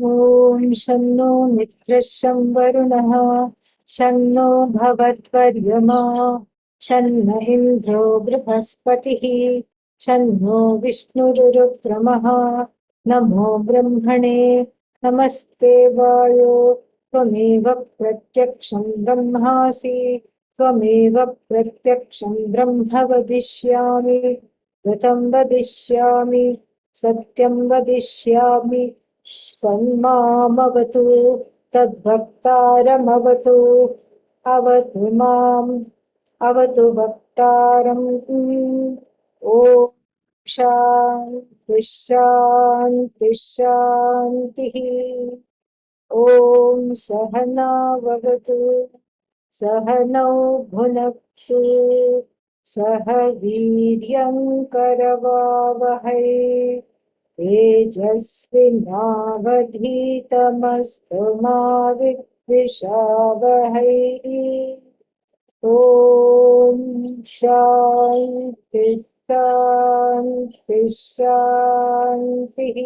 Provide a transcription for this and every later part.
ॐ शन्नो मित्रः शं वरुणः शन्नो भवत्वर्यमा शन्न इन्द्रो बृहस्पतिः शन्नो विष्णुरुक्रमः नमो ब्रह्मणे नमस्ते वायो त्वमेव प्रत्यक्षं ब्रह्मासि त्वमेव प्रत्यक्षं ब्रह्म वदिष्यामि ऋतं वदिष्यामि सत्यं वदिष्यामि त्वन्मामवतु तद्भक्तारमवतु अवतु माम् अवतु भक्तारम् ॐ शान्तिः शान्तिः शान्तिः ॐ सहनाववतु सहनौ भुनक्तु सह वीर्यं करवावहै तेजस्विनावधीतमस्तु मा विद्विषावहै ॐ शान्तिः शान्तिः शान्तिः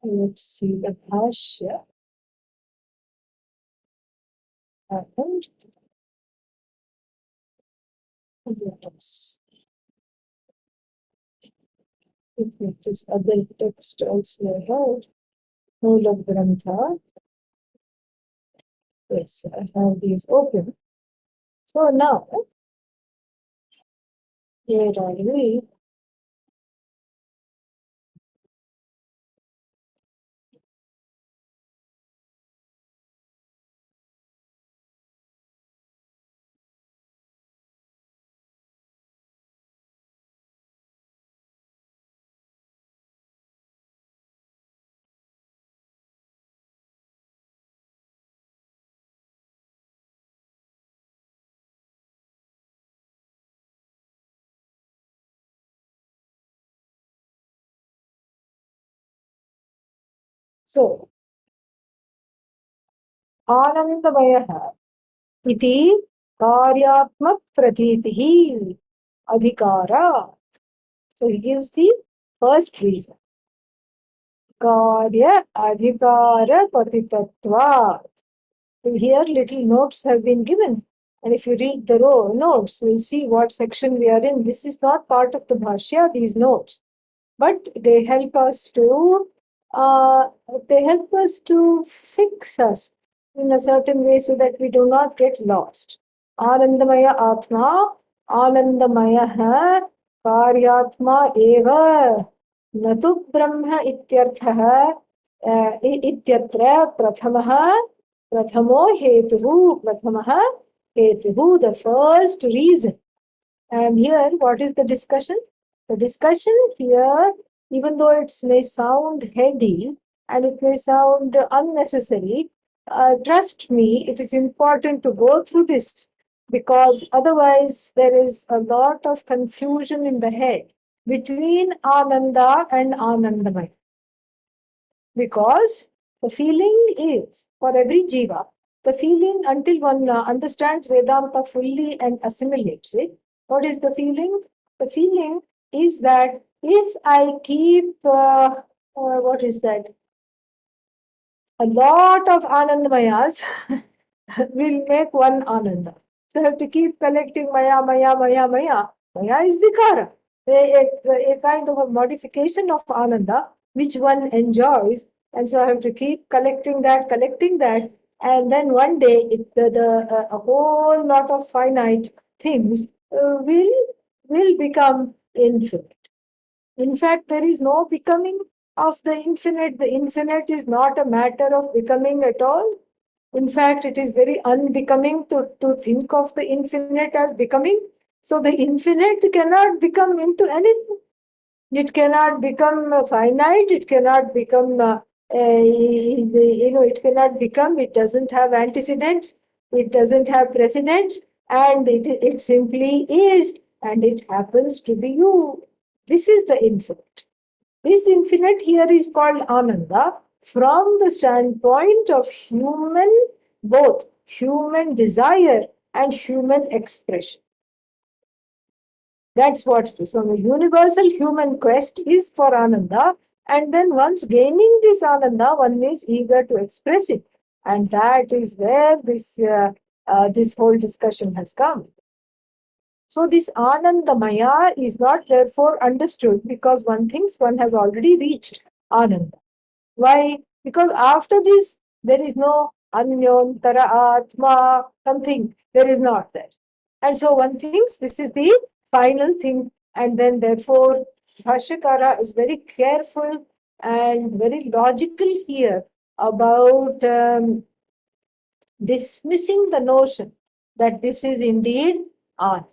Let's see the Bhashya. And let us look at this other text also here. Mula Grantha. Yes, I have these open. So now, here are we. So, Anandavalli iti karyatmak pratitihi adhikara. So he gives the first reason. Karya adhikara patitatva. So here little notes have been given. And if you read the notes, we'll see what section we are in. This is not part of the Bhashya, these notes. But they help us to fix us in a certain way so that we do not get lost. Anandamaya Atma, Anandamaya Karyatma Eva, Natu Brahma Ityartha Ityatra Prathamo Hetuhu, the first reason. And here, what is the discussion? The discussion here, even though it may sound heady and it may sound unnecessary, trust me, it is important to go through this because otherwise there is a lot of confusion in the head between Ananda and Anandamaya. Because the feeling is, for every jiva, the feeling until one understands Vedanta fully and assimilates it, what is the feeling? The feeling is that if I keep, what is that? A lot of Anandamayas will make one Ananda. So I have to keep collecting Maya. Maya is Vikara, a kind of a modification of Ananda, which one enjoys. And so I have to keep collecting that. And then one day, a whole lot of finite things will become infinite. In fact, there is no becoming of the infinite. The infinite is not a matter of becoming at all. In fact, it is very unbecoming to think of the infinite as becoming. So the infinite cannot become into anything. It cannot become finite. It cannot become, it cannot become. It doesn't have antecedents. It doesn't have precedents. And it simply is. And it happens to be you. This is the infinite. This infinite here is called Ananda from the standpoint of both human desire and human expression. That's what it is. So the universal human quest is for Ananda, and then once gaining this Ananda, one is eager to express it. And that is where this whole discussion has come. So this Anandamaya is not therefore understood because one thinks one has already reached Ananda. Why? Because after this, there is no Anyontara Atma, something. There is not there. And so one thinks this is the final thing. And then therefore, Bhashyakara is very careful and very logical here about dismissing the notion that this is indeed Ananda.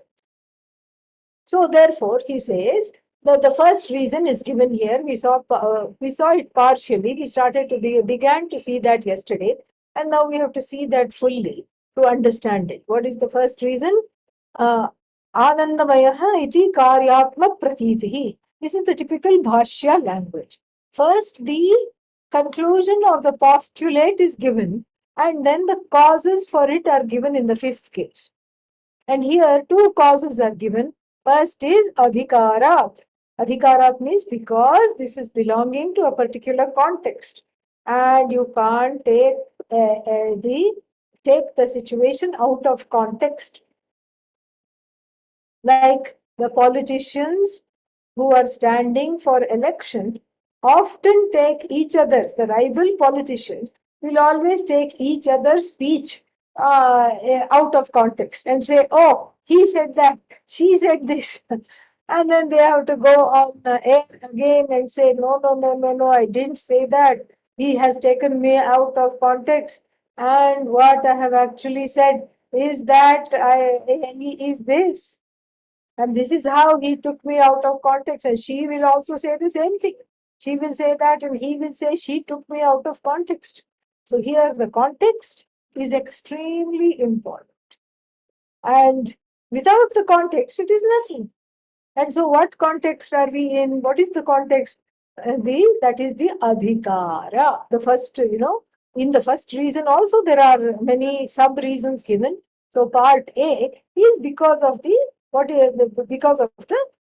So therefore, he says that the first reason is given here. We saw it partially. We began to see that yesterday, and now we have to see that fully to understand it. What is the first reason? Anandamayaha iti karyatma pratitihi. This is the typical Bhashya language. First, the conclusion of the postulate is given, and then the causes for it are given in the fifth case. And here two causes are given. First is adhikarat. Adhikarat means because this is belonging to a particular context, and you can't take the situation out of context. Like the politicians who are standing for election often take each other, the rival politicians will always take each other's speech out of context and say, oh, he said that, she said this. And then they have to go on air again and say, no, I didn't say that. He has taken me out of context. And what I have actually said is that he is this. And this is how he took me out of context. And she will also say the same thing. She will say that, and he will say, she took me out of context. So here the context is extremely important. And without the context, it is nothing. And so what context are we in? What is the context? That is the adhikara. The first, in the first reason also there are many sub-reasons given. So part A is because of the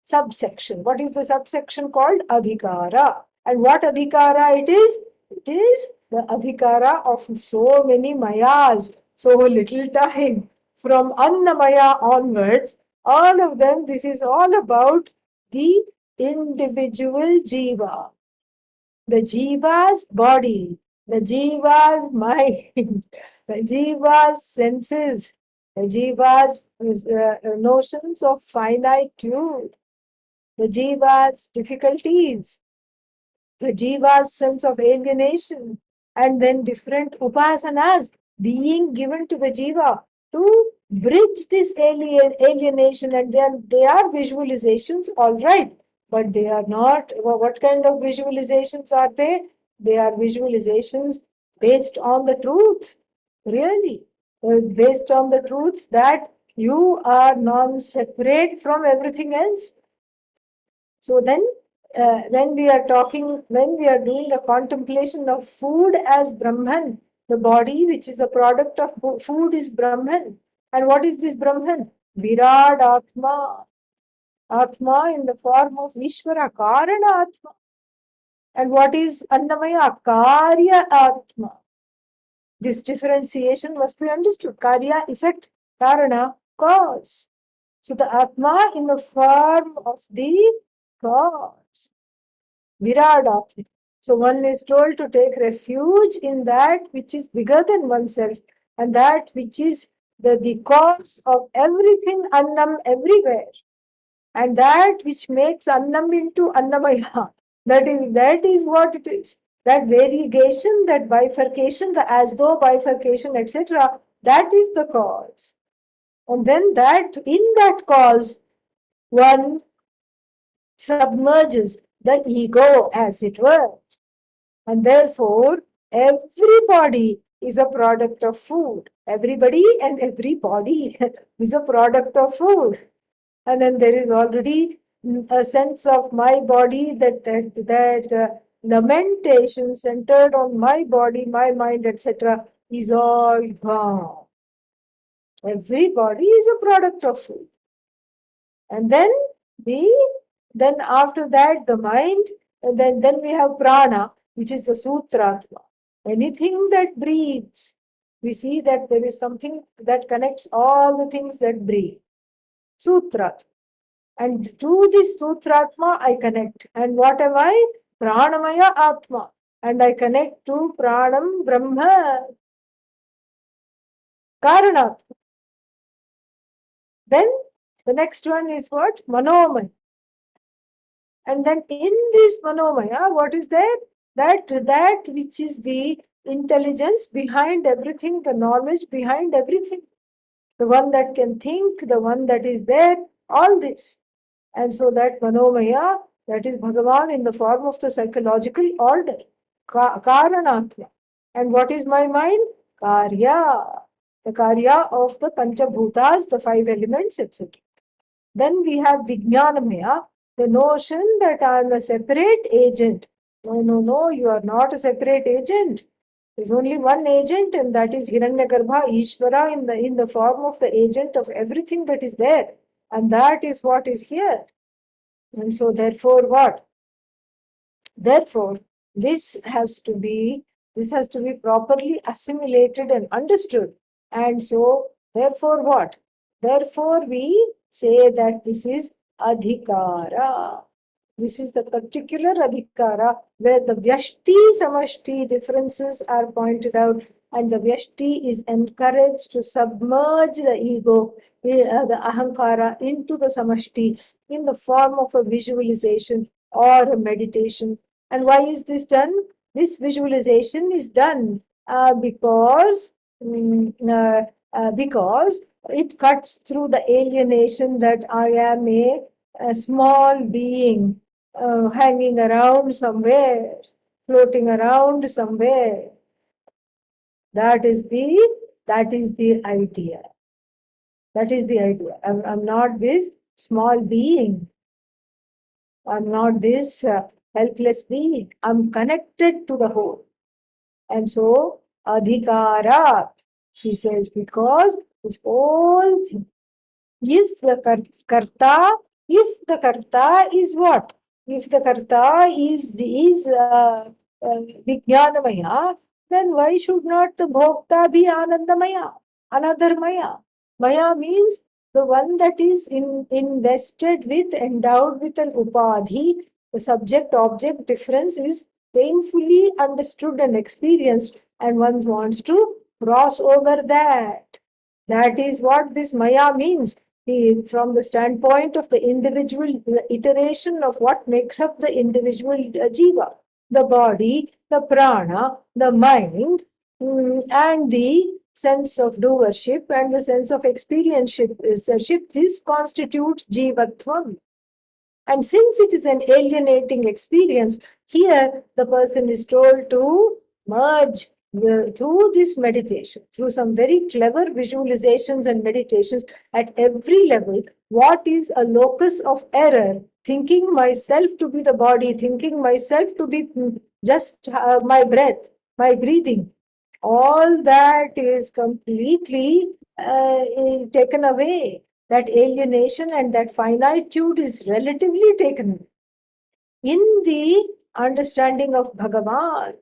subsection. What is the subsection called? Adhikara. And what adhikara it is? It is the adhikara of so many mayas, so little time. From Annamaya onwards, all of them, this is all about the individual jiva, the jiva's body, the jiva's mind, the jiva's senses, the jiva's notions of finitude, the jiva's difficulties, the jiva's sense of alienation, and then different upasanas being given to the jiva to bridge this alienation. And then they are visualizations, all right, but they are not. What kind of visualizations are they? They are visualizations based on the truth, really, based on the truth that you are non-separate from everything else. So then when we are doing the contemplation of food as Brahman, the body which is a product of food is Brahman. And what is this Brahman? Virat Atma. Atma in the form of Ishvara, Karana Atma. And what is Annamaya? Karya Atma. This differentiation must be understood. Karya, effect, Karana, cause. So the Atma in the form of the cause. Virat Atma. So one is told to take refuge in that which is bigger than oneself, and that which is the cause of everything Annam everywhere, and that which makes Annam into Annamaya. That is what it is. That variegation, that bifurcation, the as though bifurcation, etc., that is the cause. And then in that cause, one submerges the ego, as it were. And therefore, everybody is a product of food. Everybody and everybody is a product of food. And then there is already a sense of my body, that lamentation centered on my body, my mind, etc., is all gone. Everybody is a product of food. And then then after that the mind, and then we have prana, which is the sutratma. Anything that breathes, we see that there is something that connects all the things that breathe. Sutratma. And to this Sutratma I connect. And what am I? Pranamaya Atma. And I connect to Pranam Brahma Karanatma. Then the next one is what? Manomaya. And then in this Manomaya, what is there? That which is the intelligence behind everything, the knowledge behind everything. The one that can think, the one that is there, all this. And so that Manomaya, that is Bhagavan in the form of the psychological order, Karanatma. And what is my mind? Karya, the Karya of the Panchabhutas, the five elements, etc. Then we have Vijnanamaya, the notion that I am a separate agent. No, you are not a separate agent. There is only one agent, and that is Hiranyagarbha, Ishvara, in the form of the agent of everything that is there. And that is what is here. And so therefore what? Therefore, this has to be properly assimilated and understood. And so therefore what? Therefore we say that this is adhikara. This is the particular adhikara where the vyashti samashti differences are pointed out, and the vyashti is encouraged to submerge the ego, the ahankara, into the samashti in the form of a visualization or a meditation. And why is this done? This visualization is done because it cuts through the alienation that I am a small being hanging around somewhere, floating around somewhere. That is the idea. That is the idea. I'm not this small being. I'm not this helpless being. I'm connected to the whole. And so, adhikarat, he says, because this whole thing, if the karta is what? If the karta is vijnanamaya, then why should not the bhokta be anandamaya, anadharmaya? Maya means the one that is invested with, endowed with an upadhi. The subject-object difference is painfully understood and experienced, and one wants to cross over that. That is what this Maya means. From the standpoint of the individual, the iteration of what makes up the individual jiva, the body, the prana, the mind, and the sense of doership and the sense of experienship, this constitutes jivatvam. And since it is an alienating experience, here the person is told to merge through this meditation, through some very clever visualizations and meditations at every level, what is a locus of error, thinking myself to be the body, thinking myself to be just my breath, my breathing, all that is completely taken away. That alienation and that finitude is relatively taken away in the understanding of Bhagavan.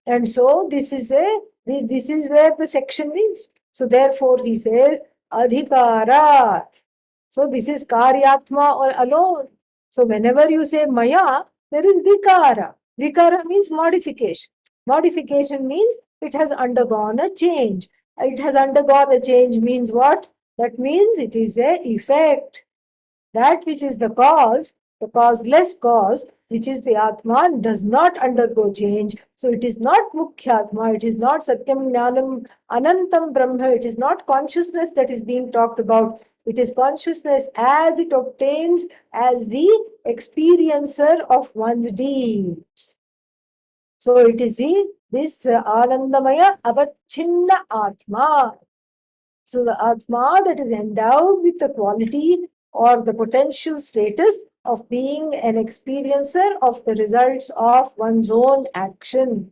And so this is where the section is. So therefore he says adhikarat. So this is karyatma or alone. So whenever you say maya, there is vikara. Vikara means modification. Modification means it has undergone a change. It has undergone a change means what? That means it is a effect. That which is the causeless cause, which is the Atman, does not undergo change. So it is not Mukhyatma, it is not Satyam Jnanam Anantam Brahma, it is not consciousness that is being talked about. It is consciousness as it obtains as the experiencer of one's deeds. So it is this Anandamaya Avachinna Atma. So the Atma that is endowed with the quality or the potential status of being an experiencer of the results of one's own action.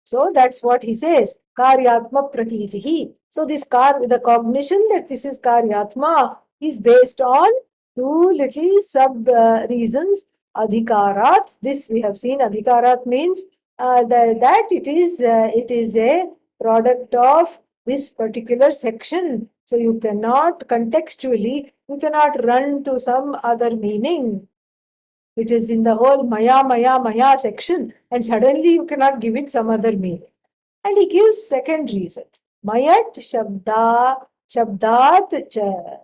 So that's what he says, Karyatma Pratitihi. So the cognition that this is Karyatma is based on two little sub reasons. Adhikarat, this we have seen, adhikarat means that it is a product of this particular section. So you cannot contextually, you cannot run to some other meaning. It is in the whole Maya section, and suddenly you cannot give it some other meaning. And he gives second reason. Mayat Shabdat Cha.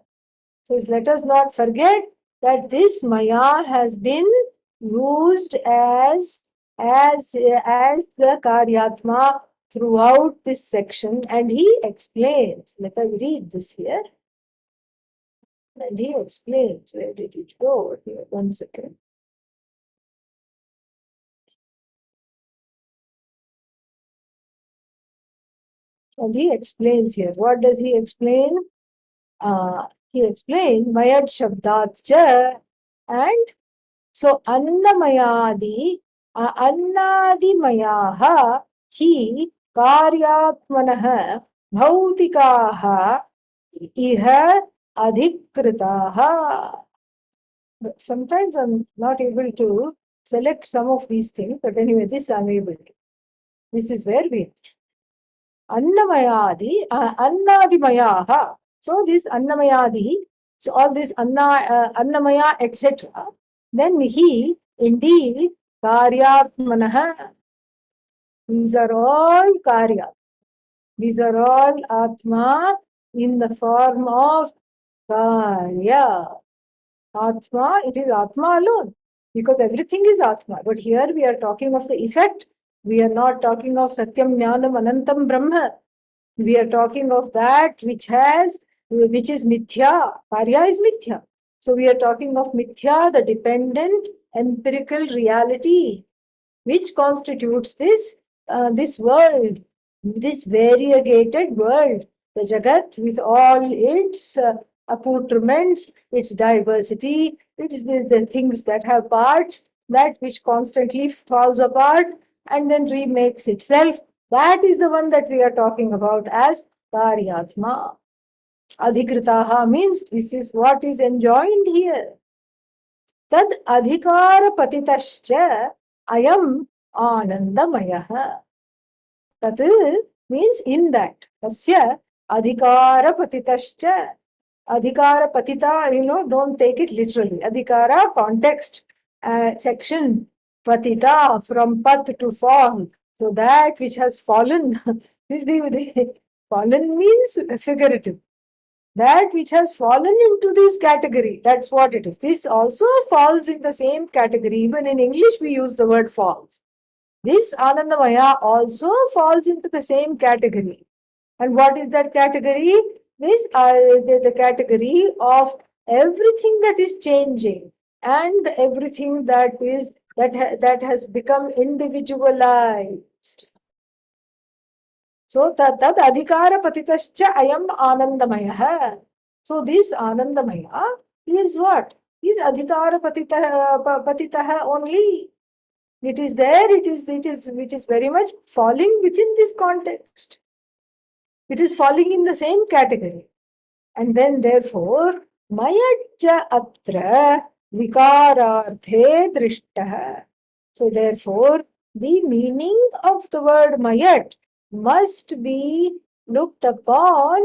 Says, let us not forget that this Maya has been used as the Karyatma throughout this section, and he explains. Let us read this here. And he explains. Where did it go? Here, 1 second. And he explains here. What does he explain? He explained Mayad Shabdat Cha, and so Annamayadi, Annadimayaha, he Karyatmanah, Bhautikaha, Iha Adhikritaha. Sometimes I'm not able to select some of these things, but anyway, this I'm able to. This is where we Annamayadi, Annadimayaha. So this Annamayadi, so all this Annamaya, etc. Then he, indeed, Karyatmanaha. These are all Karya. These are all Atma in the form of Karya. Atma, it is Atma alone. Because everything is Atma. But here we are talking of the effect. We are not talking of Satyam Jnanam Anantam Brahma. We are talking of that which is Mithya. Karya is Mithya. So we are talking of Mithya, the dependent empirical reality, which constitutes this world, this variegated world, the Jagat with all its accoutrements, its diversity, it's the things that have parts, that which constantly falls apart and then remakes itself. That is the one that we are talking about as Karyatma. Adhikritaha means this is what is enjoined here. Tad adhikara patitascha ayam anandamayaha. Tat means in that. Tasya adhikara patitascha. Adhikara patita, don't take it literally. Adhikara, context, section, patita, from pat to fall. So that which has fallen, fallen means figurative. That which has fallen into this category, that's what it is. This also falls in the same category. Even in English, we use the word falls. This Anandamaya also falls into the same category. And what is that category? This the category of everything that is changing and everything that has become individualized. So tad adhikara patitascha ayam anandamaya. So this anandamaya is what? Is adhikara patitaha only. It is there, it is very much falling within this context. It is falling in the same category. And then therefore, mayajja atra vikararthe drishtah. So therefore, the meaning of the word mayat must be looked upon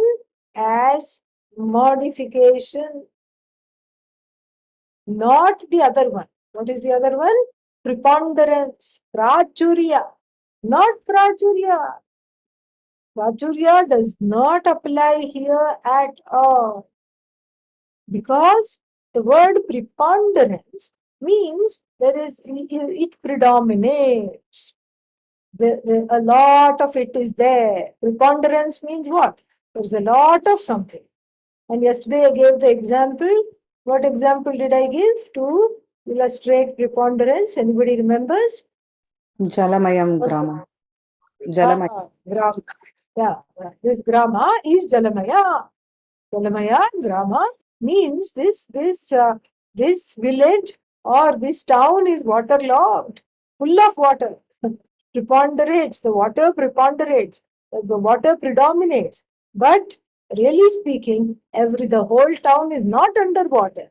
as modification, not the other one. What is the other one? Preponderance, prachurya, not prachurya. Prachurya does not apply here at all, because the word preponderance means it predominates. A lot of it is there. Preponderance means what? There's a lot of something. And yesterday I gave the example. What example did I give to illustrate preponderance? Anybody remembers? Jalamayam grama. Jalamaya. Grama. Yeah, this grama is Jalamaya. Jalamaya grama means this village or this town is waterlogged, full of water. Preponderates, the water preponderates, the water predominates. But really speaking, the whole town is not underwater.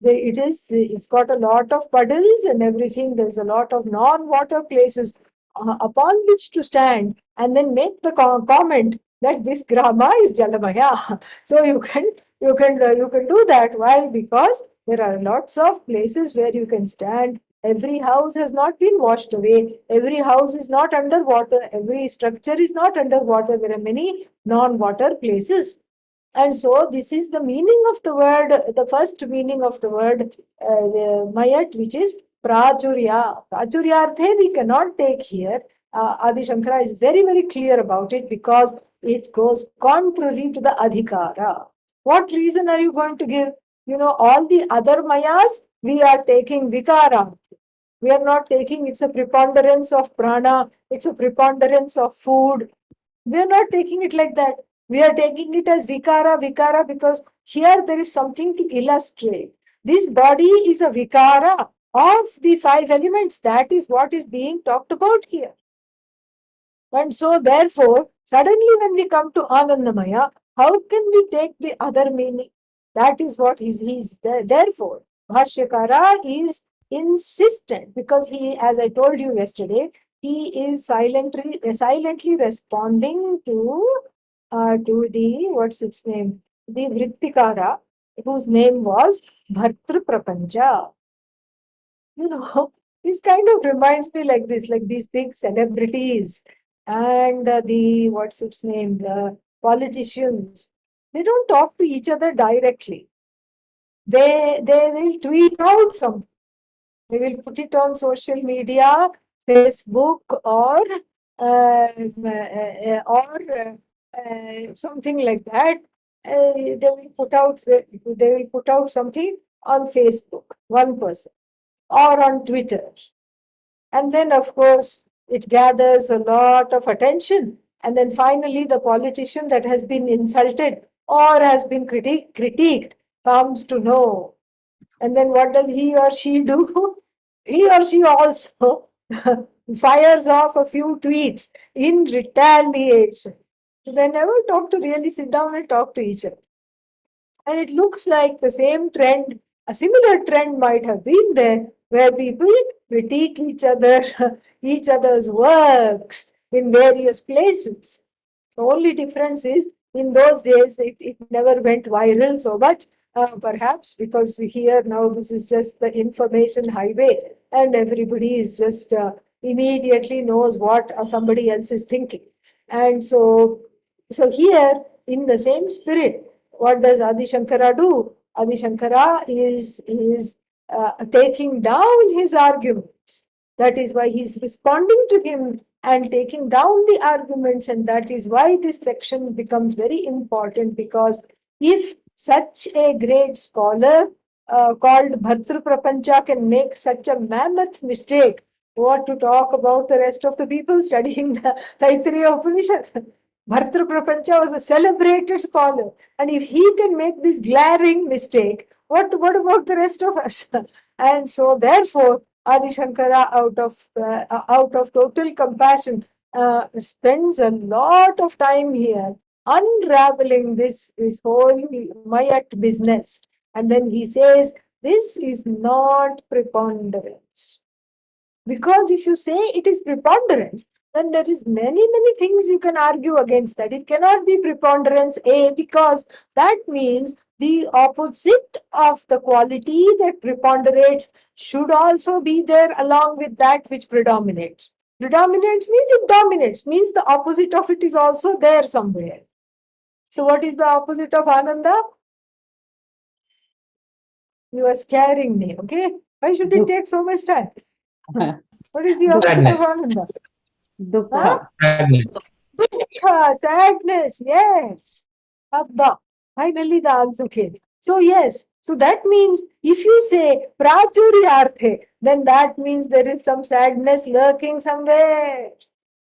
It's got a lot of puddles and everything. There's a lot of non-water places upon which to stand and then make the comment that this grama is Jalamaya. So you can do that. Why? Because there are lots of places where you can stand. Every house has not been washed away. Every house is not underwater. Every structure is not underwater. There are many non-water places. And so this is the meaning of the word, the first meaning of the word mayat, which is prachurya. Prachuryarthe we cannot take here. Adi Shankara is very, very clear about it because it goes contrary to the adhikara. What reason are you going to give? All the other mayas, we are taking vikara. We are not taking, it's a preponderance of prana, it's a preponderance of food, we are not taking it like that. We are taking it as vikara, because here there is something to illustrate. This body is a vikara of the five elements. That is what is being talked about here. And so, therefore, suddenly when we come to Anandamaya, how can we take the other meaning? That is what he's there. Therefore, Bhashyakara is insistent because he, as I told you yesterday, he is silently responding to the, what's its name? The Vrittikara, whose name was Bhartru Prapancha. This kind of reminds me like this, like these big celebrities and the, what's its name, the politicians. They don't talk to each other directly. They will tweet out something. They will put it on social media, Facebook, or something like that. They will put out something on Facebook, one person, or on Twitter. And then, of course, it gathers a lot of attention. And then finally, the politician that has been insulted or has been critiqued comes to know. And then what does he or she do? He or she also fires off a few tweets in retaliation. They never really sit down and talk to each other. And it looks like the same trend, a similar trend might have been there, where people critique each other, each other's works in various places. The only difference is in those days it never went viral so much, perhaps because here now this is just the information highway and everybody is just immediately knows what somebody else is thinking. And so here, in the same spirit, what does Adi Shankara do? Adi Shankara is taking down his arguments. That is why he's responding to him and taking down the arguments, and that is why this section becomes very important, because if such a great scholar called Bhartru Prapancha can make such a mammoth mistake, what to talk about the rest of the people studying the Taittiriya Upanishad? Bhartru Prapancha was a celebrated scholar, and if he can make this glaring mistake, what about the rest of us? And so, therefore, Adi Shankara, out of total compassion, spends a lot of time here unraveling this whole Mayat business. And then he says, this is not preponderance. Because if you say it is preponderance, then there is many things you can argue against that. It cannot be preponderance A, because that means the opposite of the quality that preponderates should also be there along with that which predominates. Predominates means it dominates, means the opposite of it is also there somewhere. So what is the opposite of Ananda? You are scaring me, okay? Why should it take so much time? What is the opposite of Ananda? Dukkha. Dukkha, sadness, yes. Abba. Finally, the answer came. So, yes. So, that means if you say prachuryarthe, then that means there is some sadness lurking somewhere.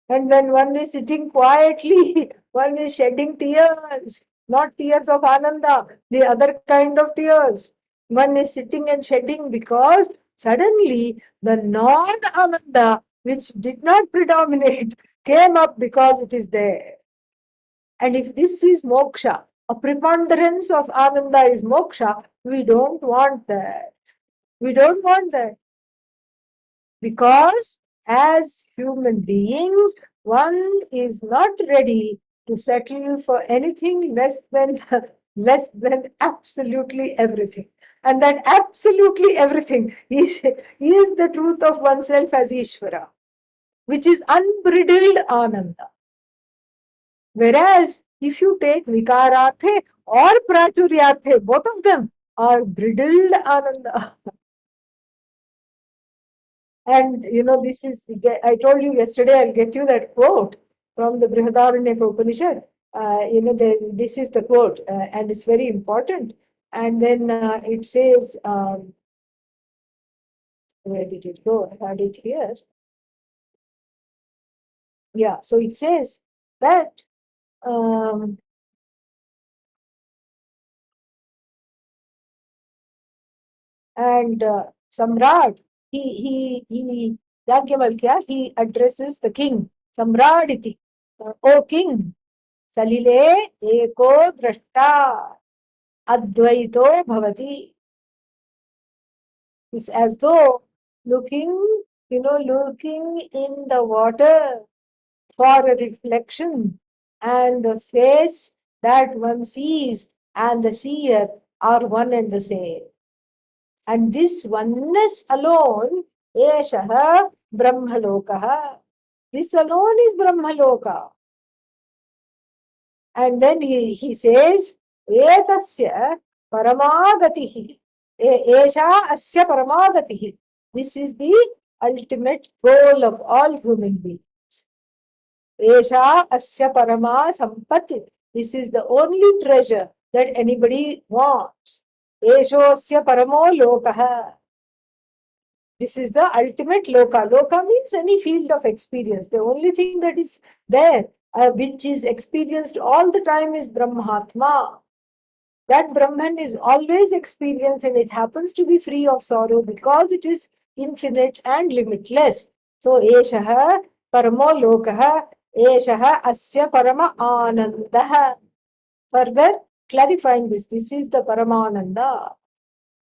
And when one is sitting quietly, one is shedding tears, not tears of Ananda, the other kind of tears. One is sitting and shedding because suddenly the non Ananda, which did not predominate, came up because it is there. And if this is moksha, a preponderance of Ananda is moksha, we don't want that. We don't want that. Because as human beings, one is not ready to settle for anything less than less than absolutely everything. And that absolutely everything is the truth of oneself as Ishvara, which is unbridled Ananda. Whereas if you take Vikararthe or Prachuryarthe, both of them are bridled Ananda. And this is, I told you yesterday, I'll get you that quote from the Brihadaranyaka Upanishad. This is the quote, and it's very important. And then it says, where did it go? I had it here. Yeah, so it says that and Samrat, Yagyavalkya, he addresses the king, Samraditi, O king, Salile eko drashta advaito bhavati. It's as though looking in the water for a reflection, and the face that one sees and the seer are one and the same. And this oneness alone, Eshaha Brahmalokaha. This alone is Brahmaloka. And then he says, Etasya Paramagatihi. Esha Asya Paramagatihi. This is the ultimate goal of all human beings. Esha Asya Parama Sampati. This is the only treasure that anybody wants. Eshosya Paramo Lokaha. This is the ultimate loka. Loka means any field of experience. The only thing that is there, which is experienced all the time, is Brahmatma. That Brahman is always experienced, and it happens to be free of sorrow because it is infinite and limitless. So, Eshaha Paramo Lokaha, Eshaha Asya Parama Anandaha. Further clarifying this is the Paramananda.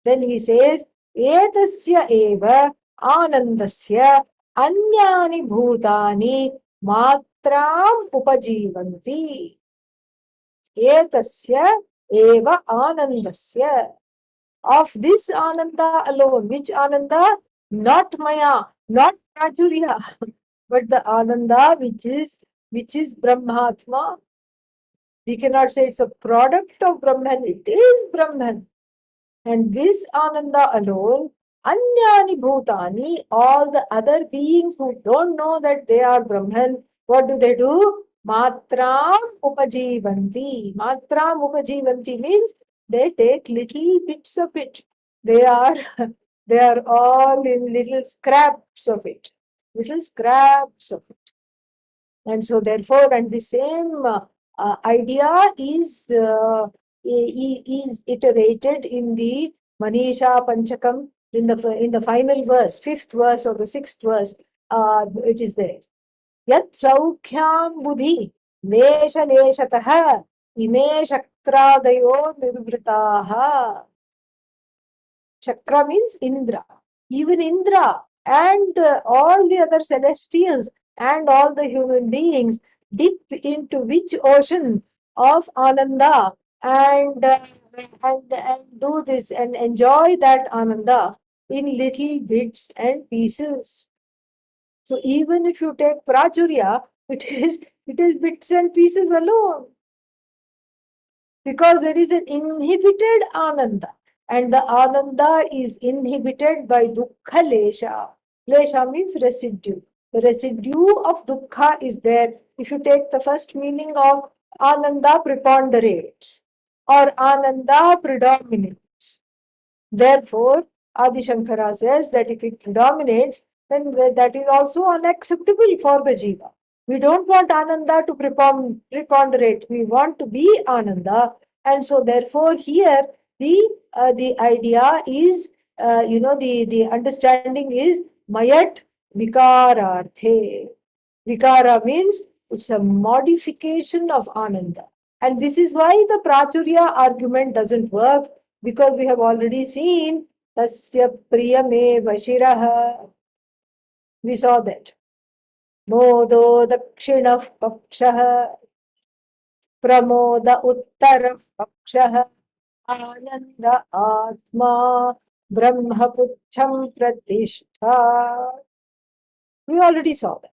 Then he says, Etasya eva anandasya anyani bhutani matram upajivanti. Etasya eva anandasya. Of this Ananda alone. Which Ananda? Not Maya, not Prachurya, but the Ananda which is Brahmatma. We cannot say it's a product of Brahman. It is Brahman. And this Ananda alone, Anyani Bhutani, all the other beings who don't know that they are Brahman, what do? Matram Upajivanti. Matram Upajivanti means they take little bits of it. They are all in little scraps of it. Little scraps of it. And so therefore, and the same idea is iterated in the Manisha Panchakam, in the final verse, fifth verse or the sixth verse, it is there. Yat Saukhyam Buddhi Nesha Neshataha Ime Shakradayo Nirvritaha. Chakra means Indra. Even Indra and all the other celestials and all the human beings dip into which ocean of Ananda and do this and enjoy that Ananda in little bits and pieces. So even if you take Prachurya, it is bits and pieces alone. Because there is an inhibited Ananda. And the Ananda is inhibited by Dukkha Lesha. Lesha means residue. The residue of Dukkha is there. If you take the first meaning of Ananda preponderates or Ananda predominates. Therefore, Adi Shankara says that if it predominates, then that is also unacceptable for the Jiva. We don't want Ananda to preponderate. We want to be Ananda. And so therefore here the idea is, the understanding is Mayat Vikararthe. Vikara means It's a modification of Ananda. And this is why the Prachurya argument doesn't work, because we have already seen Tasya Priyame Vashiraha. We saw that. Modo Dakshinav Pakshaha Pramoda Uttarav Pakshaha Ananda Atma Brahmapucham Pratishtha. We already saw that.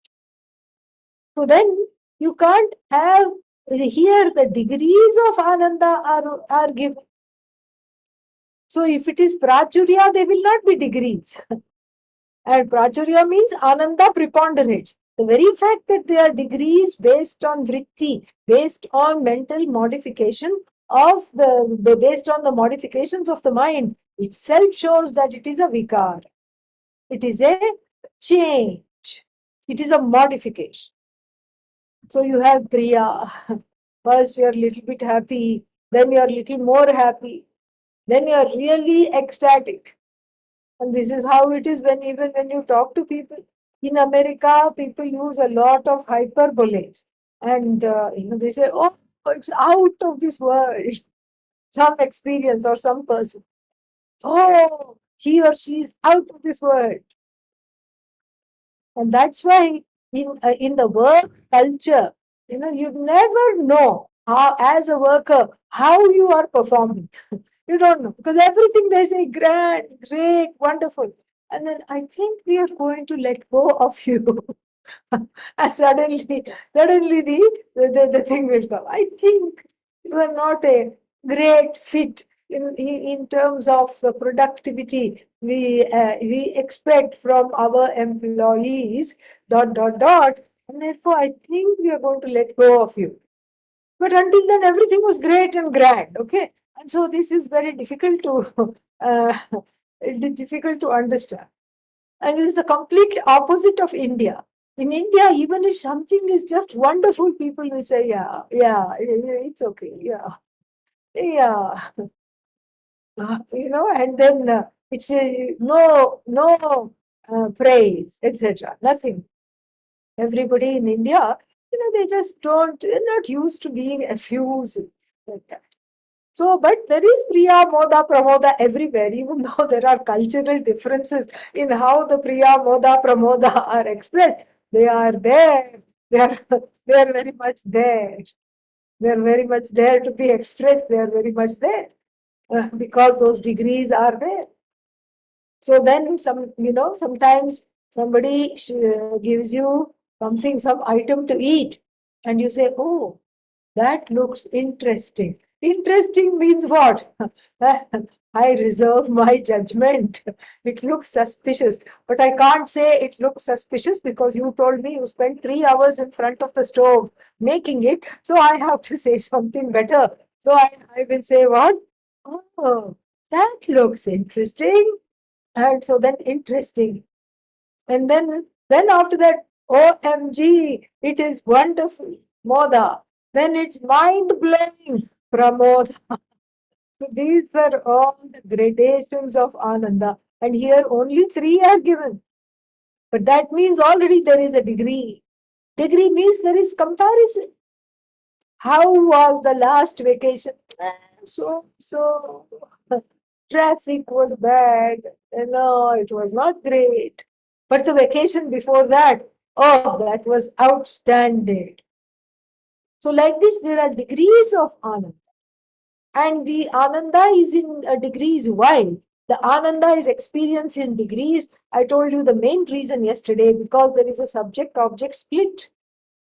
So then you can't have here the degrees of Ananda are given. So if it is Prachurya, they will not be degrees. And Prachurya means Ananda preponderates. The very fact that they are degrees based on vritti, based on mental modification based on the modifications of the mind, itself shows that it is a vikar. It is a change. It is a modification. So you have Priya. First you are a little bit happy, then you are a little more happy, then you are really ecstatic. And this is how it is even when you talk to people. In America, people use a lot of hyperboles. And they say, oh, it's out of this world. Some experience or some person. Oh, he or she is out of this world. And that's why in the work culture, you never know how, as a worker, how you are performing. You don't know, because everything they say grand, great, wonderful. And then I think we are going to let go of you. And suddenly the thing will come. I think you are not a great fit in terms of the productivity we expect from our employees, dot, dot, dot. And therefore, I think we are going to let go of you. But until then, everything was great and grand, okay? And so this is very difficult to difficult to understand. And this is the complete opposite of India. In India, even if something is just wonderful, people will say, yeah, it's okay, yeah. And then it's no praise, etc. Nothing. Everybody in India, they just they're not used to being effusive like that. So, but there is Priya, Moda, Pramoda everywhere, even though there are cultural differences in how the Priya, Moda, Pramoda are expressed. They are there. They are very much there. They are very much there to be expressed. They are very much there because those degrees are there. So then sometimes somebody gives you something, some item to eat, and you say, oh, that looks interesting. Interesting means what? I reserve my judgment. It looks suspicious. But I can't say it looks suspicious because you told me you spent 3 hours in front of the stove making it. So I have to say something better. So I will say what? Oh, that looks interesting. And so then interesting. And then after that, OMG, it is wonderful. Moda. Then it's mind blowing. Pramod. So these are all the gradations of Ananda. And here only 3 are given. But that means already there is a degree. Degree means there is comparison. How was the last vacation? So traffic was bad. No, it was not great. But the vacation before that, oh, that was outstanding. So like this, there are degrees of Ananda. And the Ananda is in degrees. Why? The Ananda is experienced in degrees. I told you the main reason yesterday, because there is a subject-object split.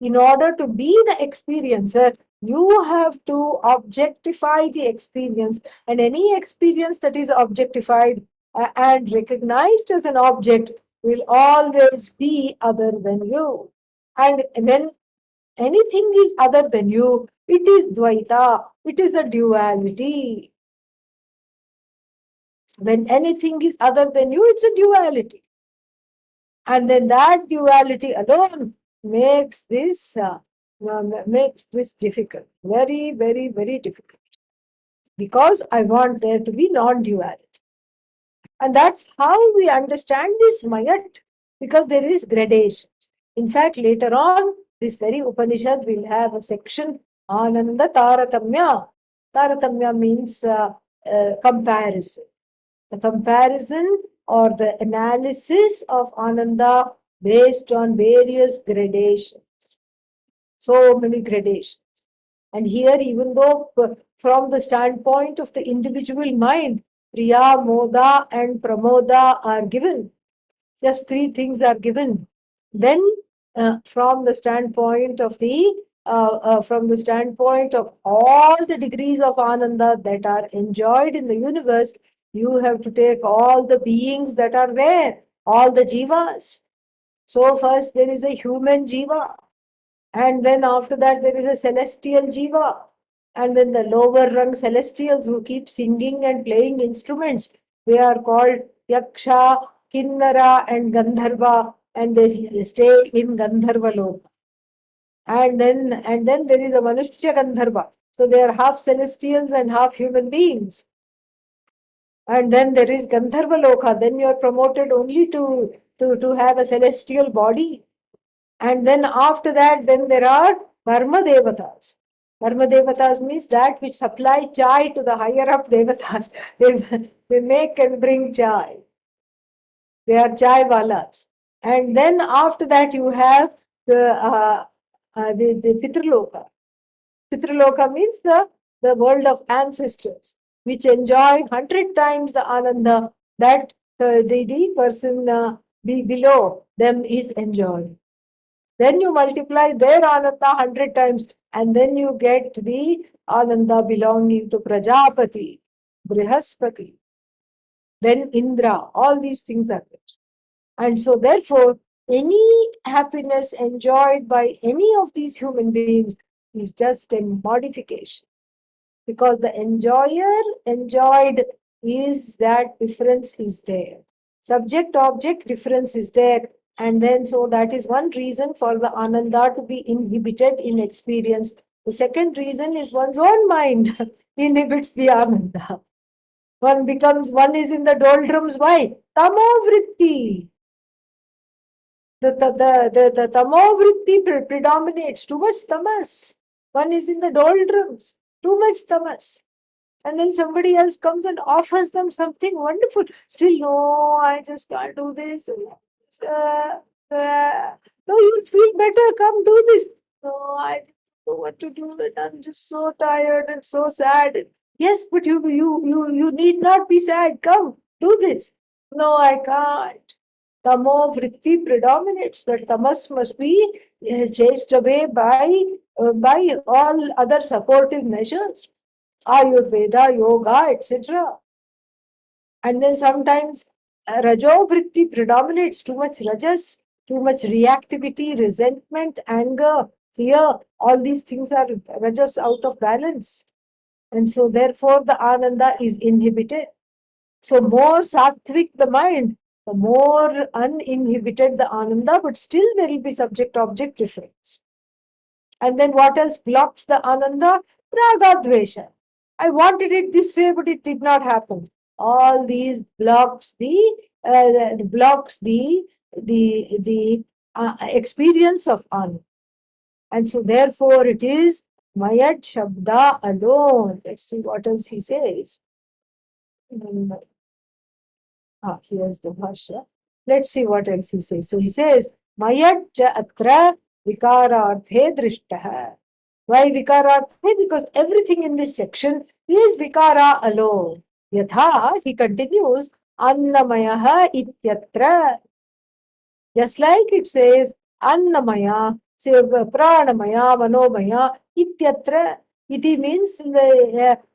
In order to be the experiencer, you have to objectify the experience. And any experience that is objectified and recognized as an object will always be other than you. And when anything is other than you, it is Dvaita, it is a duality. When anything is other than you, it's a duality. And then that duality alone makes this difficult, very, very, very difficult. Because I want there to be non-duality. And that's how we understand this mayat, because there is gradations. In fact, later on, this very Upanishad will have a section, Ananda Taratamya. Taratamya means comparison. The comparison or the analysis of Ananda based on various gradations. So many gradations. And here, even though from the standpoint of the individual mind, Priya, Moda, and Pramoda are given, just three things are given. Then, from the standpoint of all the degrees of Ananda that are enjoyed in the universe, you have to take all the beings that are there, all the jivas. So first there is a human jiva, and then after that there is a celestial jiva, and then the lower rung celestials who keep singing and playing instruments. They are called Yaksha, Kinnara, and Gandharva, and they stay in Gandharva Loka. And then there is a Manushya Gandharva. So they are half celestials and half human beings. And then there is Gandharva Loka. Then you are promoted only to have a celestial body. And then after that, then there are Varma Devatas. Varma Devatas means that which supply chai to the higher up Devatas. They make and bring chai. They are chai walas. And then after that, you have the Pitraloka. Pitraloka means the world of ancestors, which enjoy 100 times the Ananda that the person below them is enjoying. Then you multiply their Ananda 100 times, and then you get the Ananda belonging to Prajapati, Brihaspati, then Indra. All these things are there. And so, therefore, any happiness enjoyed by any of these human beings is just a modification. Because the enjoyer enjoyed is that difference is there. Subject object difference is there. And then, so that is one reason for the Ananda to be inhibited in experience. The second reason is one's own mind inhibits the Ananda. One is in the doldrums. Why? Tamo vritti. The tamo vritti predominates. Too much tamas. One is in the doldrums. Too much tamas. And then somebody else comes and offers them something wonderful. Still, no, I just can't do this. No, you'll feel better. Come do this. No, I don't know what to do. I'm just so tired and so sad. Yes, but you need not be sad. Come, do this. No, I can't. Tamo vritti predominates. The tamas must be chased away by all other supportive measures. Ayurveda, yoga, etc. And then sometimes Rajo Vritti predominates, too much rajas, too much reactivity, resentment, anger, fear. All these things are rajas out of balance. And so therefore the Ananda is inhibited. So more sattvic the mind, the more uninhibited the Ananda, but still there will be subject-object difference. And then what else blocks the Ananda? Raga-dvesha. I wanted it this way, but it did not happen. All these blocks the experience of Ananda. And so therefore it is Mayat Shabda alone. Let's see what else he says. Here's the Bhashya. Let's see what else he says. So he says, Mayat atra vikararthe drishtah. Why vikararthe? Because everything in this section is vikara alone. Yatha, he continues, annamayaha ityatra. Just like it says, annamaya, say pranamaya, manomaya, ityatra. Iti means,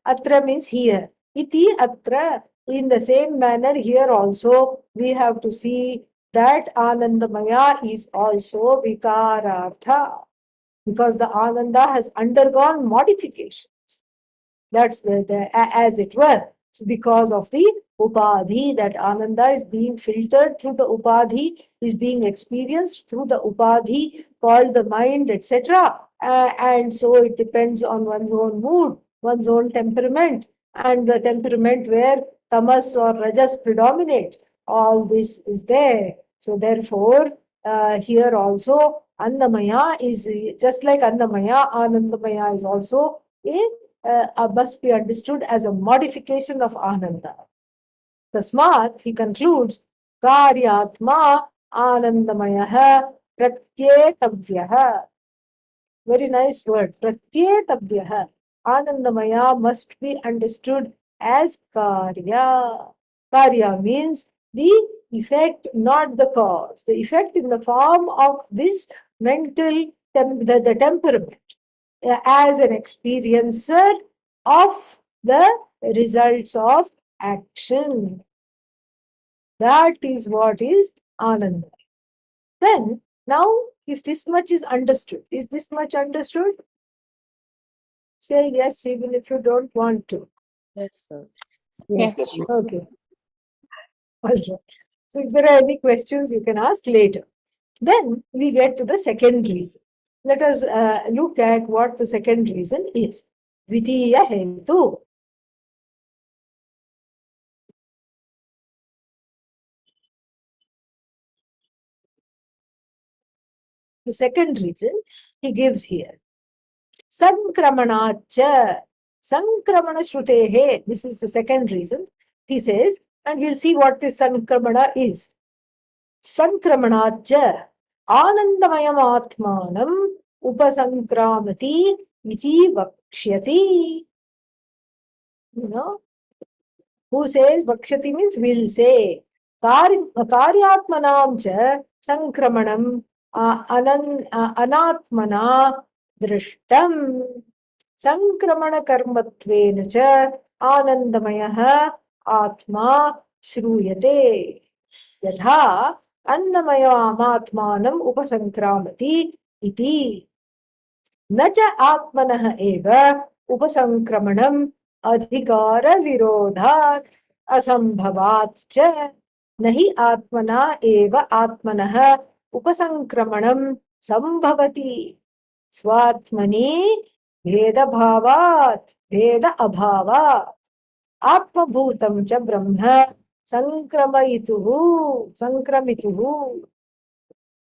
atra means here. Iti atra. In the same manner, here also, we have to see that Anandamaya is also Vikarartha, because the Ananda has undergone modifications. That's as it were. So because of the Upadhi, that Ananda is being filtered through the Upadhi, is being experienced through the Upadhi called the mind, etc. And so it depends on one's own mood, one's own temperament, and the temperament where tamas or rajas predominates. All this is there. So therefore, here also Annamaya is just like Annamaya, Anandamaya is also must be understood as a modification of Ananda. Tasmat, he concludes, Karyatma Anandamaya Pratyetavyah. Very nice word. Pratyetavyah. Anandamaya must be understood as Karya. Karya means the effect, not the cause. The effect in the form of this mental, the temperament, as an experiencer of the results of action. That is what is Ananda. Then, now, if this much is understood, is this much understood? Say yes, even if you don't want to. Yes, sir. Yes. Okay. All right. So, if there are any questions, you can ask later. Then we get to the second reason. Let us look at what the second reason is. Dvitiya hetu. The second reason he gives here. Sankramanacha. Sankramana shrutehe. This is the second reason. He says, and we'll see what this sankramana is. Sankramanacha. Anandamayamatmanam upasankramati iti vakshyati. You know, who says vakshyati means will say. Karyatmanam cha sankramanam anatmana drishtam. Sankramanakarmattvena cha anandamaya atma shruyate. Yatha annamayamatmanam upasankramati iti. न च आत्मनः एव उपसंक्रमणम् अधिकारविरोधात् असम्भवात् च न हि आत्मना एव आत्मनः उपसंक्रमणम् सम्भवति स्वात्मनि भेदभावात् भेद अभावात् आत्मभूतं च ब्रह्म संक्रमितुः.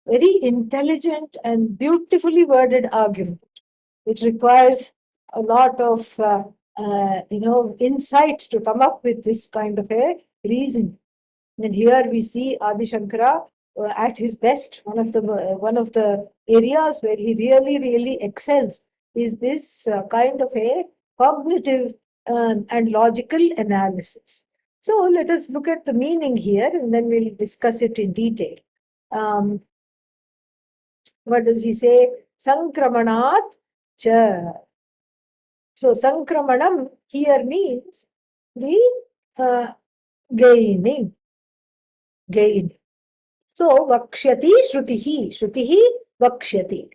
Very intelligent and beautifully worded argument. It requires a lot of insight to come up with this kind of a reason. And here we see Adi Shankara at his best. One of the areas where he really excels is this kind of a cognitive and logical analysis. So let us look at the meaning here, and then we'll discuss it in detail. What does he say? Sankramanat cha. So sankramanam here means the gaining. So vakshyati shrutihi vakshyati.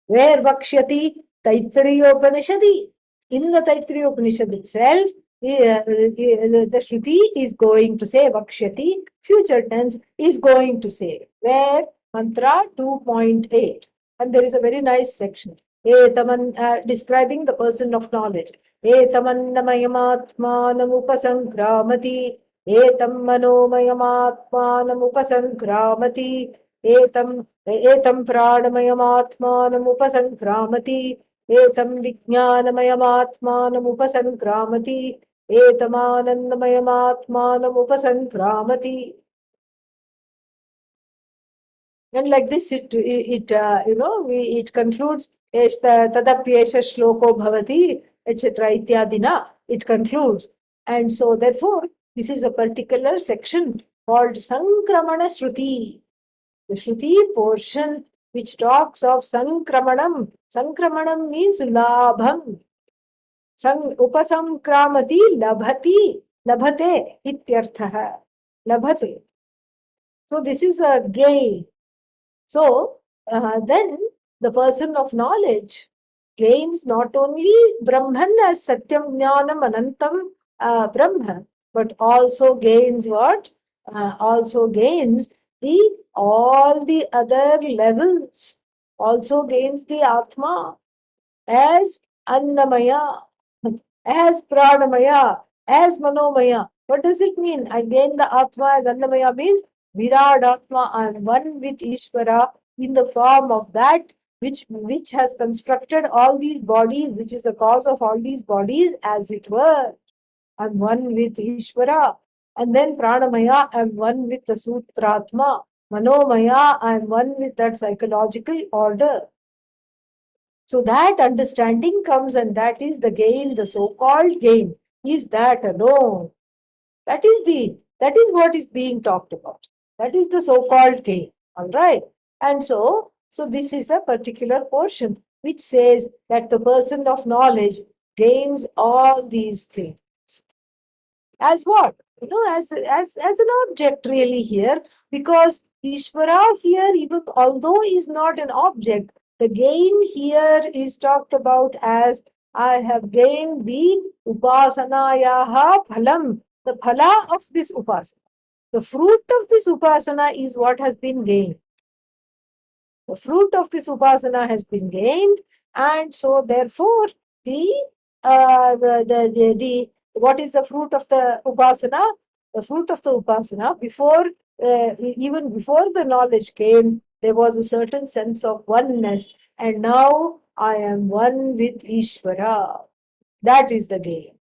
Where vakshyati? Taittiriya Upanishadi. In the Taittiriya Upanishad itself, the Shruti is going to say vakshyati, future tense is going to say. Where? Mantra 2.8. And there is a very nice section. Describing the person of knowledge. Etamannamayamatmanam Etam manomayamatmanam upasankramati. Etam pranamayamatmanam upasankramati. Etam vijnanamayamaatmanam upasankramati. Etamanandamayamatmanam upasankramati. And like this, it concludes tadapyesha shloko bhavati, etc. ityadina. It concludes. And so, therefore, this is a particular section called Sankramana Shruti. The Shruti portion which talks of Sankramanam. Sankramanam means labham. Upasankramati labhati. Labhate ityarthaha. Labhate. So this is a gain. So then the person of knowledge gains not only Brahman as Satyam Jnanam Anantam Brahma, but also gains what? Also gains all the other levels. Also gains the Atma as Annamaya, as Pranamaya, as Manomaya. What does it mean? I gain the Atma as Annamaya means Virat Atma, I am one with Ishvara in the form of that which has constructed all these bodies, which is the cause of all these bodies, as it were. I'm one with Ishvara. And then Pranamaya, I'm one with the Sutratma. Manomaya, I'm one with that psychological order. So that understanding comes, and that is the gain, the so-called gain, is that alone. That is what is being talked about. That is the so-called gain. All right. And so this is a particular portion which says that the person of knowledge gains all these things. As what? As an object really here, because Ishvara here, even although is not an object, the gain here is talked about as I have gained the upasanayaha phalam, the phala of this upasana. The fruit of this upasana is what has been gained. The fruit of this upasana has been gained, and so therefore the what is the fruit of the upasana? The fruit of the upasana, before even before the knowledge came, there was a certain sense of oneness, and now I am one with Ishvara. That is the gain.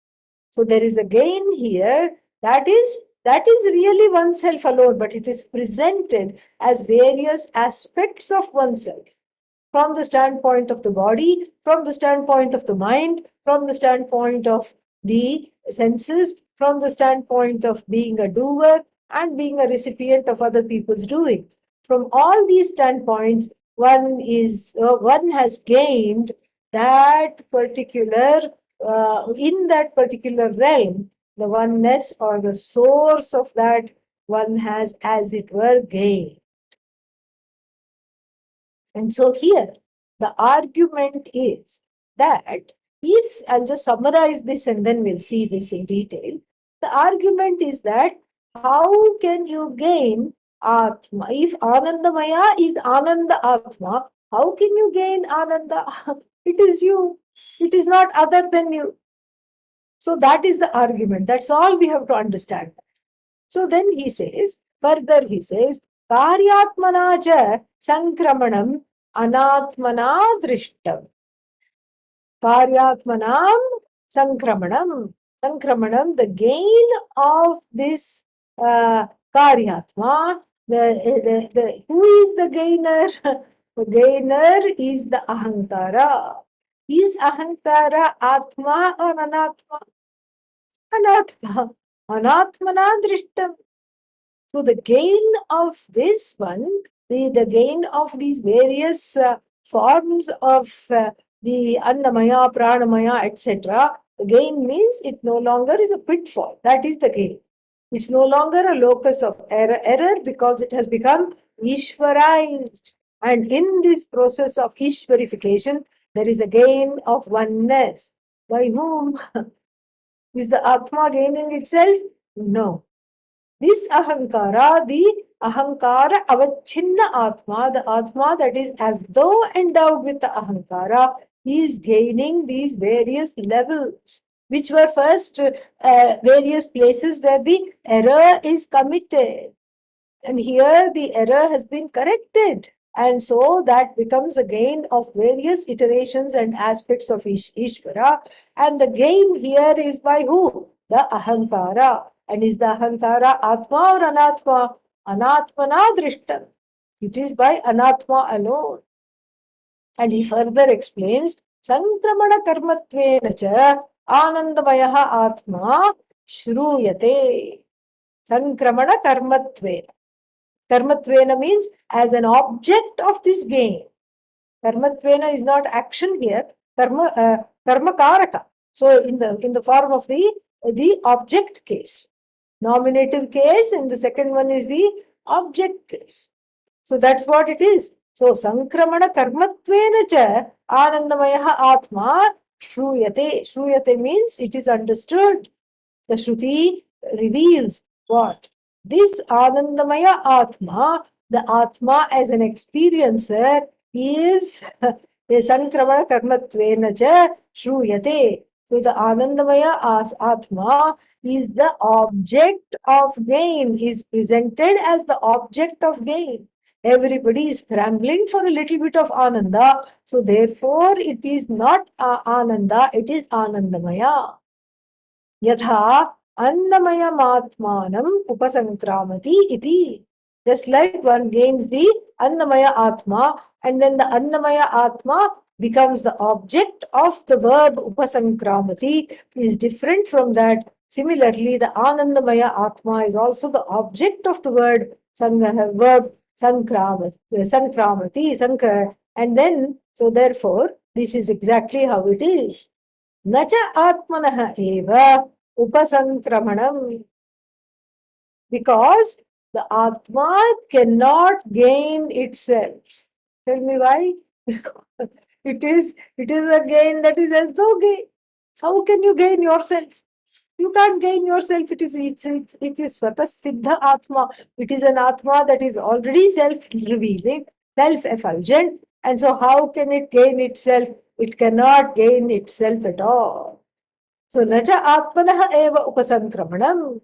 So there is a gain here that is really oneself alone, but it is presented as various aspects of oneself, from the standpoint of the body, from the standpoint of the mind, from the standpoint of the senses, from the standpoint of being a doer and being a recipient of other people's doings. From all these standpoints, one has gained that particular in that particular realm, the oneness or the source of that one has, as it were, gained. And so here, the argument is that if I'll just summarize this and then we'll see this in detail. The argument is that how can you gain Atma? If Anandamaya is Ananda Atma, how can you gain Ananda? It is you. It is not other than you. So that is the argument. That's all we have to understand. So then further he says, Karyatmana cha sankramanam anatmana drishtam. Karyatmanam sankramanam. Sankramanam, the gain of this Karyatma. Who is the gainer? The gainer is the Ahankara. Is Ahankara Atma or Anatma? Anatma. Anatmana drishtam. So the gain of this one, the gain of these various forms of the Annamaya, Pranamaya, etc., the gain means it no longer is a pitfall. That is the gain. It's no longer a locus of error because it has become Ishvarized. And in this process of Ishvarification, there is a gain of oneness. By whom? Is the Atma gaining itself? No. This Ahankara, the Ahankara avachinna Atma, the Atma that is as though endowed with the Ahankara, is gaining these various levels, which were first various places where the error is committed. And here the error has been corrected. And so that becomes a gain of various iterations and aspects of Ishvara. And the gain here is by who? The Ahankara. And is the Ahankara Atma or Anatma? Anatmana drishtam. It is by Anatma alone. And he further explains, Sankramana karmatvena cha anandamayaha atma shruyate. Sankramana karmatvena. Karmatvena means as an object of this gain. Karmatvena is not action here. Karma karaka. So in the form of the object case. Nominative case, and the second one is the object case. So that's what it is. So Sankramana karmatvena cha anandamayaha atma shruyate. Shruyate means it is understood. The Shruti reveals what? This Anandamaya Atma, the Atma as an experiencer, is the Sankramana Karmatvena cha Shruyate. So the Anandamaya Atma is the object of gain, is presented as the object of gain. Everybody is scrambling for a little bit of Ananda. So therefore, it is not Ananda, it is Anandamaya. Yatha Annamayam Upasankramati iti. Just like one gains the Annamaya Atma, and then the Annamaya Atma becomes the object of the verb Upasankramati, is different from that. Similarly, the Anandamaya Atma is also the object of the word verb Sankramati, and then, so therefore, this is exactly how it is. Nacha Atmanah eva Upasankramanam, because the Atma cannot gain itself. Tell me why? Because it is a gain that is as though gain. How can you gain yourself? You can't gain yourself. It is Svata Siddha Atma. It is an Atma that is already self-revealing, self-effulgent. And so how can it gain itself? It cannot gain itself at all. So nacha Atmanah eva upasankramanam.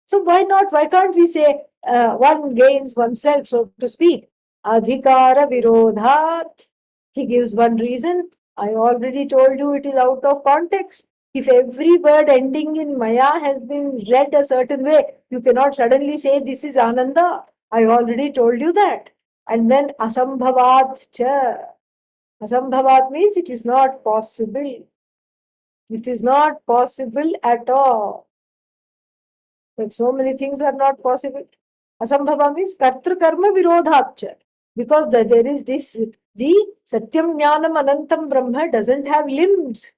So why not? Why can't we say one gains oneself, so to speak? Adhikara virodhat. He gives one reason. I already told you it is out of context. If every word ending in Maya has been read a certain way, you cannot suddenly say this is Ananda. I already told you that. And then Asambhavat cha. Asambhavat means it is not possible. It is not possible at all. But so many things are not possible. Asambhava means kartru karma virodhacha. Because there is this, the Satyam Jnanam Anantam Brahma doesn't have limbs.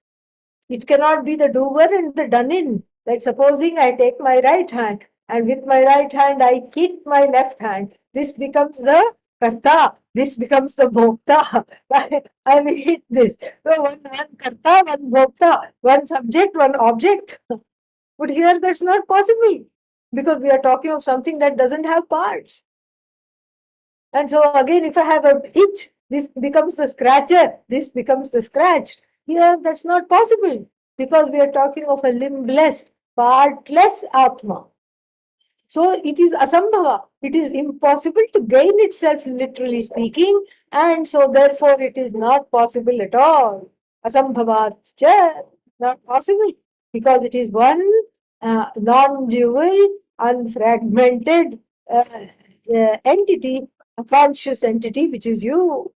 It cannot be the doer and the done in. Like supposing I take my right hand and with my right hand I hit my left hand. This becomes the karta. This becomes the bhokta. I will hit this. So one karta, one bhokta, one subject, one object. But here that's not possible because we are talking of something that doesn't have parts. And so again, if I have a itch, this becomes the scratcher, this becomes the scratched. Here that's not possible because we are talking of a limbless, partless Atma. So it is asambhava. It is impossible to gain itself, literally speaking, and so therefore it is not possible at all. Asambhavat cha, not possible because it is one non-dual, unfragmented entity, a conscious entity, which is you.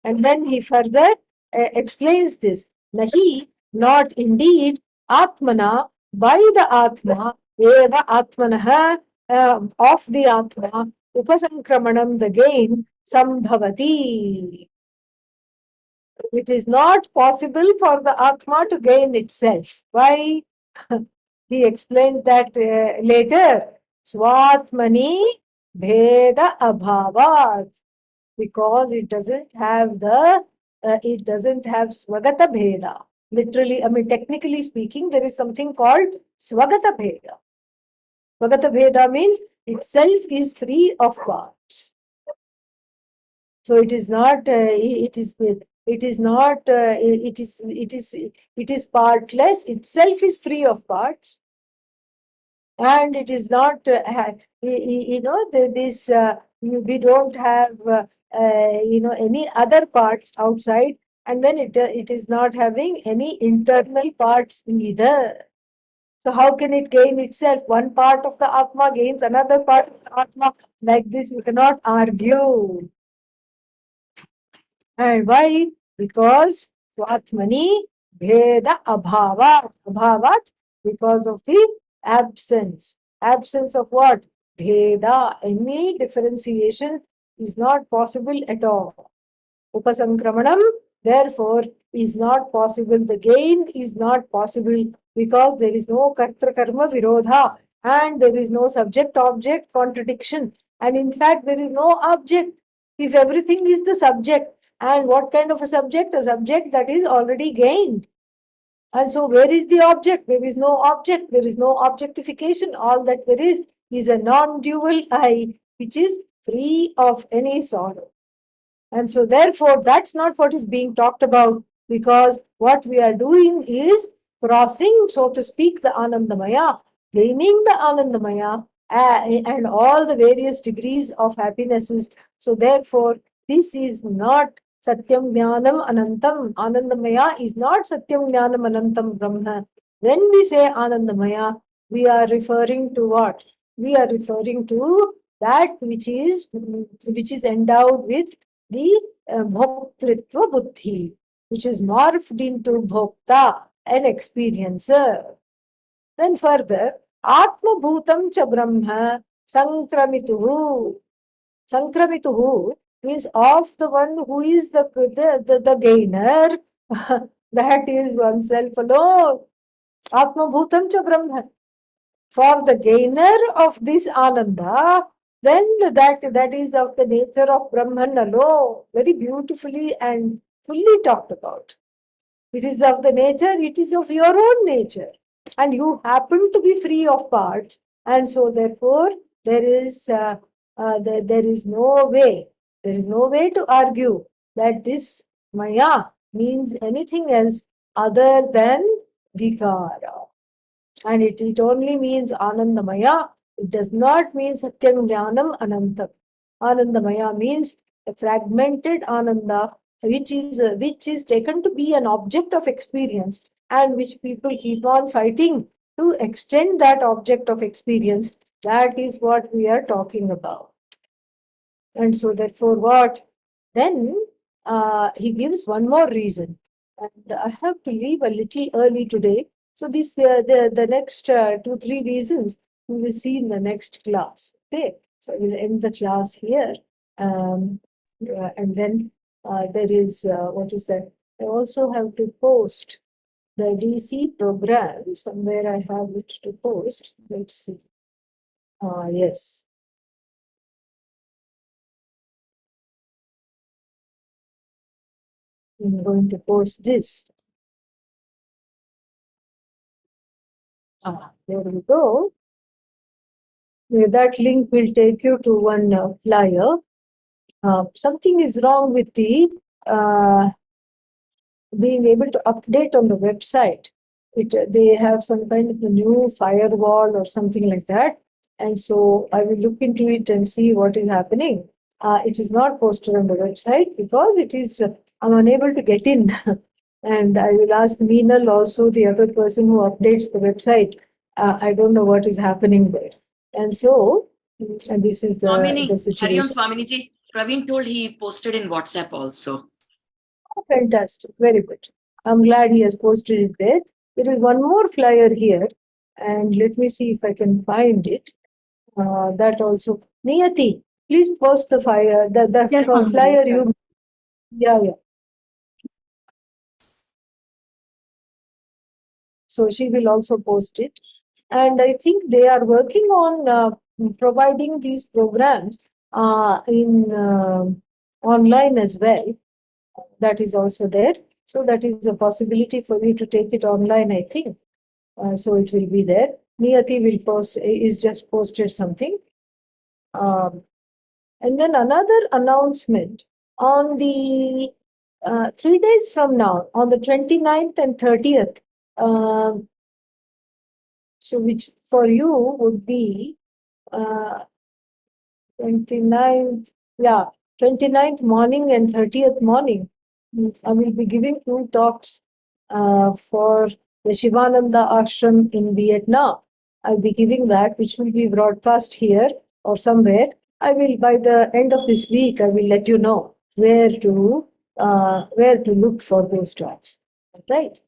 And then he further explains this. Nahi, not indeed, Atmana, by the Atma, eva Atmanah, of the Atma, Upasankramanam, the gain, Sambhavati. It is not possible for the Atma to gain itself. Why? He explains that later. Swatmani Bheda Abhavat. Because it doesn't have Swagata Bheda. Literally, I mean, technically speaking, there is something called Swagata Bheda. Swagata Bheda means itself is free of parts. So it is not, it is not, it is partless, itself is free of parts. And it is not, this, we don't have, any other parts outside, and then it is not having any internal parts either. So how can it gain itself? One part of the Atma gains another part of the Atma. Like this, you cannot argue. And why? Because Swatmani Bheda Abhavat. Abhavat, because of the absence. Absence of what? Bheda. Any differentiation is not possible at all. Upasankramanam, therefore, is not possible. The gain is not possible because there is no kartra karma virodha and there is no subject object contradiction. And in fact, there is no object. If everything is the subject, and what kind of a subject? A subject that is already gained. And so, where is the object? There is no object. There is no objectification. All that there is a non-dual I, which is free of any sorrow. And so, therefore, that's not what is being talked about, because what we are doing is crossing, so to speak, the Anandamaya, gaining the Anandamaya, and all the various degrees of happinesses. So therefore, this is not Satyam Jnanam Anantam. Anandamaya is not Satyam Jnanam Anantam Brahma. When we say Anandamaya, we are referring to what? We are referring to that which is endowed with the Bhoktritva Buddhi, which is morphed into Bhokta, an experiencer. Then further, Atma Bhutam cha Brahma Sankramituhu. Sankramituhu means of the one who is the gainer. That is oneself alone. Atma Bhutam cha Brahma. For the gainer of this Ananda, then that is of the nature of Brahman alone. Very beautifully and fully talked about. It is of the nature, it is of your own nature. And you happen to be free of parts. And so therefore, there is no way. There is no way to argue that this Maya means anything else other than Vikara. And it only means Anandamaya. It does not mean Satyam Jnanam Anantam. Anandamaya means a fragmented Ananda, which is taken to be an object of experience, and which people keep on fighting to extend that object of experience. That is what we are talking about. And so therefore what? Then he gives one more reason. And I have to leave a little early today. So this the next 2-3 reasons we will see in the next class. Okay. So we'll end the class here. And then there is, what is that? I also have to post the DC program. Somewhere I have it to post. Let's see. Yes. I'm going to post this. There we go. That link will take you to one flyer. Something is wrong with the being able to update on the website. They have some kind of a new firewall or something like that. And so I will look into it and see what is happening. It is not posted on the website because it is, I'm unable to get in. And I will ask Meenal, also the other person who updates the website. I don't know what is happening there. And so, and this is the situation. Swamini ji, Praveen told he posted in WhatsApp also. Oh, fantastic. Very good. I'm glad he has posted it there. There is one more flyer here. And let me see if I can find it. That also. Niyati, please post the flyer. The Yes, flyer you. Yeah. So she will also post it. And I think they are working on providing these programs in online as well. That is also there. So that is a possibility for you to take it online, I think. So it will be there. Niyati will post, is just posted something. And then another announcement on the 3 days from now, on the 29th and 30th. So which for you would be 29th, 29th morning and 30th morning. I will be giving 2 talks for the Shivananda Ashram in Vietnam. I'll be giving that, which will be broadcast here or somewhere. I will, by the end of this week, I will let you know where to look for those talks. Right?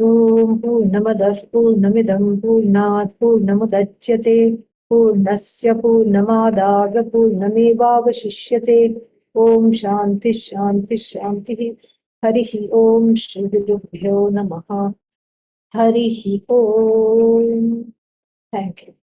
Om Purnamadah Purnamidam Purnat Purnamudachyate Purnasya Purnamadaya Purnamevavashishyate Om Shanti Shanti Shanti Harihi Om Shri Gurubhyo Namaha Harihi Om. Thank you.